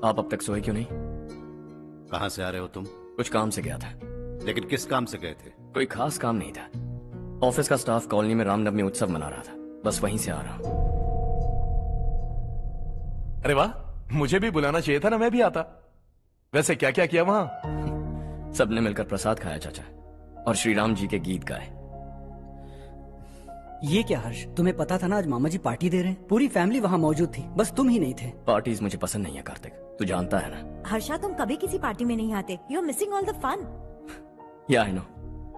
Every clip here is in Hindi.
आप अब तक सोए क्यों नहीं? कहां से आ रहे हो तुम? कुछ काम से गया था। लेकिन किस काम से गए थे? कोई खास काम नहीं था। ऑफिस का स्टाफ कॉलोनी में रामनवमी उत्सव मना रहा था, बस वहीं से आ रहा हूं। अरे वाह, मुझे भी बुलाना चाहिए था ना, मैं भी आता। वैसे क्या क्या किया वहां? सबने मिलकर प्रसाद खाया चाचा, और श्री राम जी के गीत गाए। ये क्या हर्ष, तुम्हें पता था ना आज मामा जी पार्टी दे रहे हैं? पूरी फैमिली वहाँ मौजूद थी, बस तुम ही नहीं थे। पार्टीज मुझे पसंद नहीं है कार्तिक, तू जानता है ना। हर्षा, तुम कभी किसी पार्टी में नहीं आते। You are missing all the fun. Yeah I no.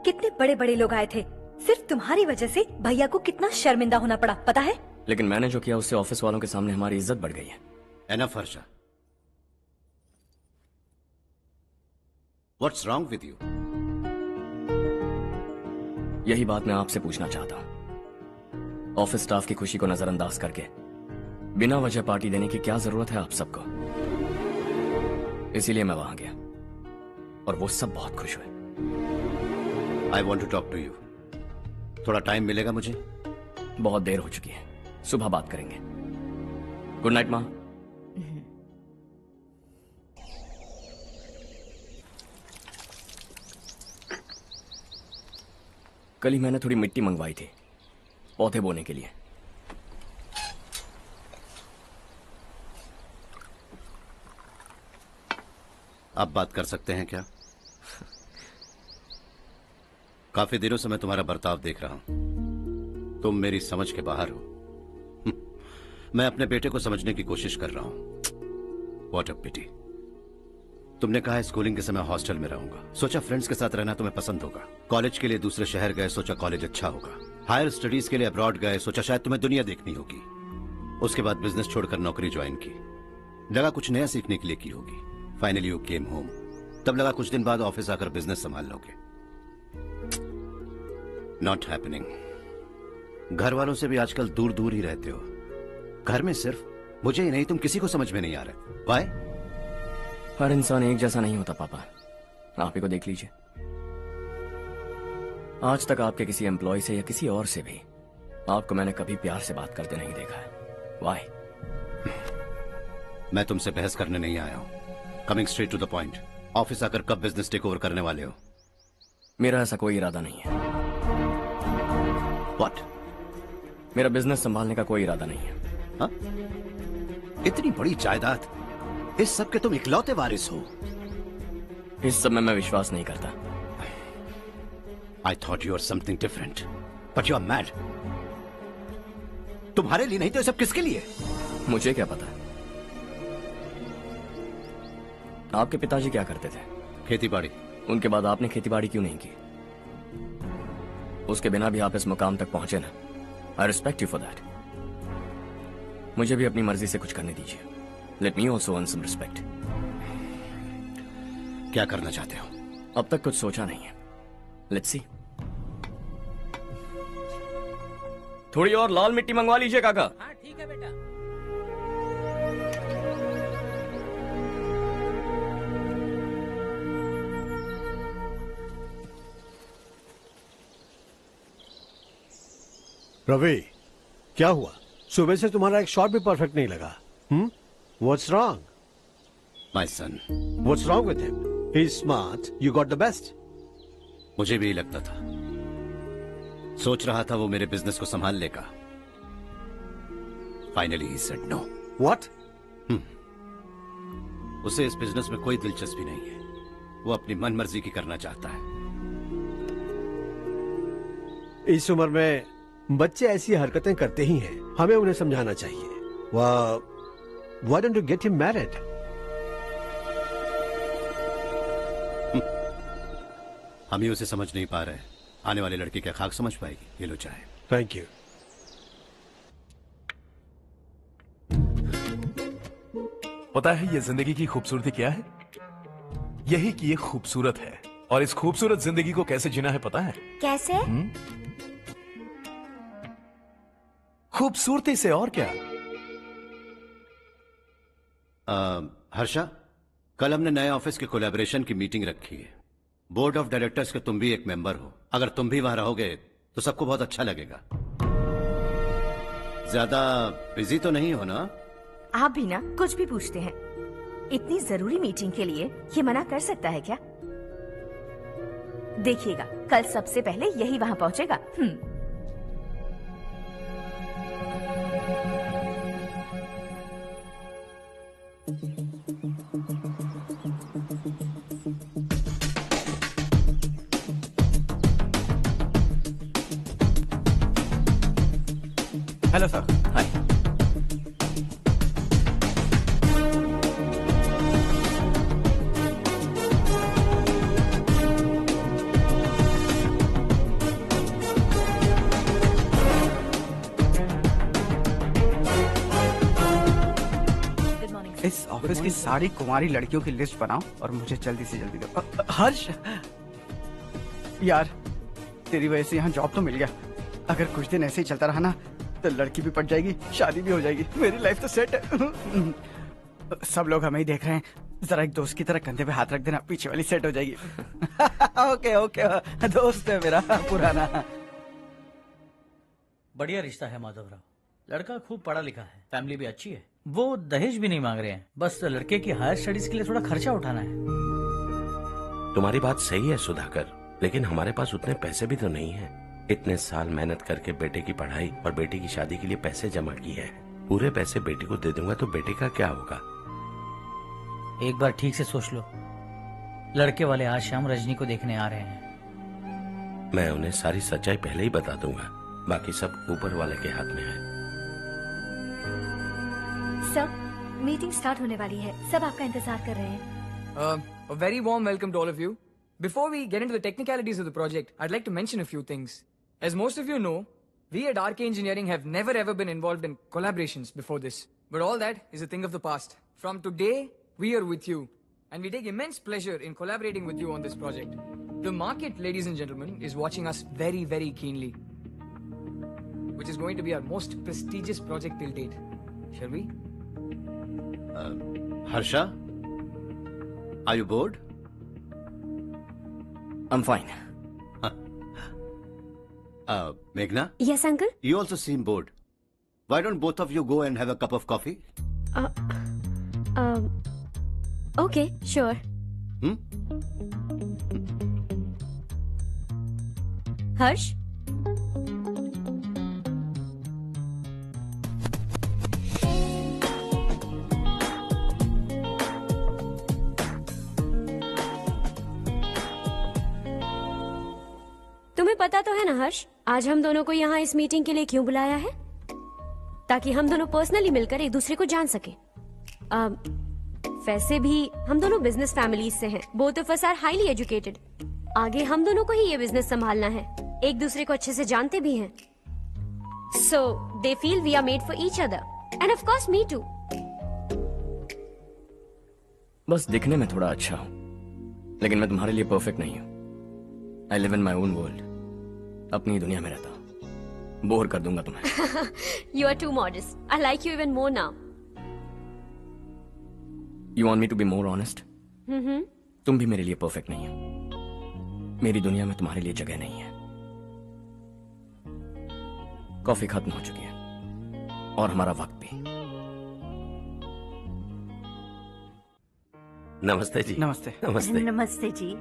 कितने बड़े बड़े लोग आए थे, सिर्फ तुम्हारी वजह से भैया को कितना शर्मिंदा होना पड़ा, पता है? लेकिन मैंने जो किया उससे ऑफिस वालों के सामने हमारी इज्जत बढ़ गई है। Enough Harsha, what's wrong with you? यही बात मैं आपसे पूछना चाहता हूँ। ऑफिस स्टाफ की खुशी को नजरअंदाज करके बिना वजह पार्टी देने की क्या जरूरत है आप सबको? इसीलिए मैं वहां गया और वो सब बहुत खुश हुए। I want to talk to you. थोड़ा टाइम मिलेगा मुझे? बहुत देर हो चुकी है, सुबह बात करेंगे। गुड नाइट माँ। कल ही मैंने थोड़ी मिट्टी मंगवाई थी पौधे बोने के लिए। आप बात कर सकते हैं क्या? काफी दिनों से मैं तुम्हारा बर्ताव देख रहा हूं। तुम मेरी समझ के बाहर हो। मैं अपने बेटे को समझने की कोशिश कर रहा हूं। व्हाट अ पिटी। तुमने कहा स्कूलिंग के समय हॉस्टल में रहूंगा, सोचा फ्रेंड्स के साथ रहना तुम्हें पसंद होगा। कॉलेज के लिए दूसरे शहर गए, सोचा कॉलेज अच्छा होगा। हायर स्टडीज के लिए अब्रॉड गए, सोचा शायद तुम्हें दुनिया देखनी होगी। उसके बाद बिजनेस छोड़कर नौकरी ज्वाइन की, लगा कुछ नया सीखने के लिए की होगी। फाइनली यू केम होम, तब लगा कुछ दिन बाद ऑफिस आकर बिजनेस संभाल लोगे। Not happening. घर वालों से भी आजकल दूर दूर ही रहते हो। घर में सिर्फ मुझे ही नहीं, तुम किसी को समझ में नहीं आ रहे। वाई? हर इंसान एक जैसा नहीं होता पापा, आप ही को देख लीजिए। आज तक आपके किसी एम्प्लॉय से या किसी और से भी आपको मैंने कभी प्यार से बात करते नहीं देखा है। वाई? मैं तुमसे बहस करने नहीं आया हूं। Coming straight to the point, office आकर कब बिजनेस टेक ओवर करने वाले हो? मेरा ऐसा कोई इरादा नहीं है। व्हाट? मेरा बिजनेस संभालने का कोई इरादा नहीं है। हा? इतनी बड़ी जायदाद, इस सब के तुम इकलौते वारिस हो। इस सब में मैं विश्वास नहीं करता। I thought you were something different, but you are mad. तुम्हारे लिए नहीं तो ये सब किसके लिए? मुझे क्या पता। आपके पिताजी क्या करते थे? खेतीबाड़ी। उनके बाद आपने खेतीबाड़ी क्यों नहीं की? उसके बिना भी आप इस मुकाम तक पहुंचे ना। I respect you for that. मुझे भी अपनी मर्जी से कुछ करने दीजिए। Let me also earn some respect. क्या करना चाहते हो? अब तक कुछ सोचा नहीं है। Let's see. थोड़ी और लाल मिट्टी मंगवा लीजिए काका। हाँ ठीक है बेटा। रवि, क्या हुआ? सुबह से तुम्हारा एक शॉट भी परफेक्ट नहीं लगा। What's wrong? My son. What's wrong with him? He's smart. You got the best. मुझे भी लगता था। सोच रहा था वो मेरे बिजनेस को संभाल लेगा। Finally he said no. What? उसे इस बिजनेस में कोई दिलचस्पी नहीं है। वो अपनी मनमर्जी की करना चाहता है। इस उम्र में बच्चे ऐसी हरकतें करते ही हैं। हमें उन्हें समझाना चाहिए। Why don't you get him married? हम ही उसे समझ नहीं पा रहे। आने वाली लड़की क्या खाक समझ पाएगी? ये लो चाहे। Thank you. पता है ये जिंदगी की खूबसूरती क्या है? यही कि ये खूबसूरत है, और इस खूबसूरत जिंदगी को कैसे जीना है पता है? कैसे? खूबसूरती से, और क्या। हर्षा, कल हमने नए ऑफिस के कोलैबोरेशन की मीटिंग रखी है। बोर्ड ऑफ डायरेक्टर्स के तुम भी एक मेंबर हो। अगर तुम भी वहां रहोगे तो सबको बहुत अच्छा लगेगा। ज्यादा बिजी तो नहीं हो ना? आप भी ना कुछ भी पूछते हैं। इतनी जरूरी मीटिंग के लिए ये मना कर सकता है क्या? देखिएगा, कल सबसे पहले यही वहाँ पहुँचेगा। Hello sir. हाय। इस ऑफिस की सारी कुंवारी लड़कियों की लिस्ट बनाओ और मुझे जल्दी से जल्दी दो। हर्ष, यार तेरी वजह से यहाँ जॉब तो मिल गया। अगर कुछ दिन ऐसे ही चलता रहा ना तो लड़की भी पट जाएगी, शादी भी हो जाएगी, मेरी लाइफ तो सेट है। सब लोग हमें ही देख रहे हैं, जरा एक दोस्त की तरह कंधे पे हाथ रख देना, पीछे वाली सेट हो जाएगी। ओके ओके, दोस्त है मेरा पुराना। बढ़िया रिश्ता है माधवराव, लड़का खूब पढ़ा लिखा है, फैमिली भी अच्छी है, वो दहेज भी नहीं मांग रहे हैं, बस लड़के की हायर स्टडीज के लिए थोड़ा खर्चा उठाना है। तुम्हारी बात सही है सुधाकर, लेकिन हमारे पास उतने पैसे भी तो नहीं है। इतने साल मेहनत करके बेटे की पढ़ाई और बेटे की शादी के लिए पैसे जमा किए हैं, पूरे पैसे बेटे को दे दूंगा तो बेटे का क्या होगा? एक बार ठीक से सोच लो, लड़के वाले आज शाम रजनी को देखने आ रहे हैं। मैं उन्हें सारी सच्चाई पहले ही बता दूंगा, बाकी सब ऊपर वाले के हाथ में है। सर, मीटिंग स्टार्ट होने वाली है, सब आपका इंतजार कर रहे हैं। A very warm welcome to all of you. Before we get into the technicalities of the project, I'd like to mention a few things. As most of you know, we at RK Engineering have never ever been involved in collaborations before this. But all that is a thing of the past. From today, we are with you. And we take immense pleasure in collaborating with you on this project. The market, ladies and gentlemen, is watching us very, very keenly. Which is going to be our most prestigious project till date. Shall we? Harsha? Are you bored? I'm fine. Meghna? Yes, uncle. You also seem bored. Why don't both of you go and have a cup of coffee? Okay, sure. Harsh? तुम्हें पता तो है ना हर्ष, आज हम दोनों को यहाँ इस मीटिंग के लिए क्यों बुलाया है? ताकि हम दोनों पर्सनली मिलकर एक दूसरे को जान सके। वैसे भी हम दोनों बिजनेस फैमिलीज से हैं। Both of us are highly educated. आगे हम दोनों को ही ये बिजनेस संभालना है, एक दूसरे को अच्छे से जानते भी हैं। So they feel we are made for each other and of course me too. बस दिखने में थोड़ा अच्छा हूं, लेकिन मैं तुम्हारे लिए परफेक्ट नहीं हूं। I live in my own world, अपनी दुनिया में रहता हूं। बोर कर दूंगा तुम्हें। You are too modest. I like you even more now. You want me to be more honest? तुम भी मेरे लिए परफेक्ट नहीं हो। मेरी दुनिया में तुम्हारे लिए जगह नहीं है। कॉफी खत्म हो चुकी है और हमारा वक्त भी। नमस्ते जी। नमस्ते। नमस्ते। नमस्ते जी।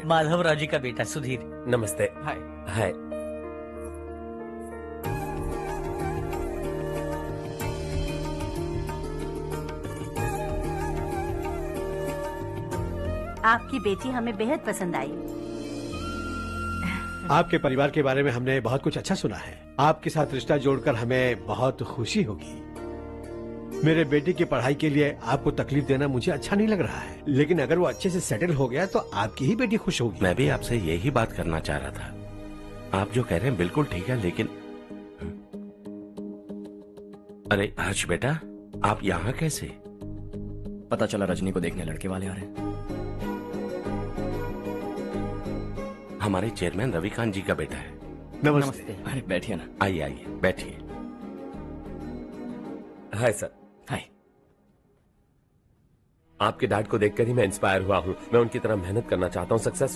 माधवराव जी का बेटा सुधीर। नमस्ते। हाय। हाय। आपकी बेटी हमें बेहद पसंद आई। आपके परिवार के बारे में हमने बहुत कुछ अच्छा सुना है। आपके साथ रिश्ता जोड़कर हमें बहुत खुशी होगी। मेरे बेटे की पढ़ाई के लिए आपको तकलीफ देना मुझे अच्छा नहीं लग रहा है, लेकिन अगर वो अच्छे से सेटल हो गया तो आपकी ही बेटी खुश होगी। मैं भी आपसे यही बात करना चाह रहा था। आप जो कह रहे हैं बिल्कुल ठीक है, लेकिन अरे हर्ष बेटा, आप यहाँ कैसे? पता चला रजनी को देखने लड़के वाले आ रहे हैं। हमारे चेयरमैन रविकांत जी का बेटा है। नमस्ते। अरे बैठिए ना। आइए आइए बैठिए। Hi sir. हाय। आपके डैड को देखकर ही मैं इंस्पायर हुआ हूँ। मैं उनकी तरह मेहनत करना चाहता हूँ, सक्सेस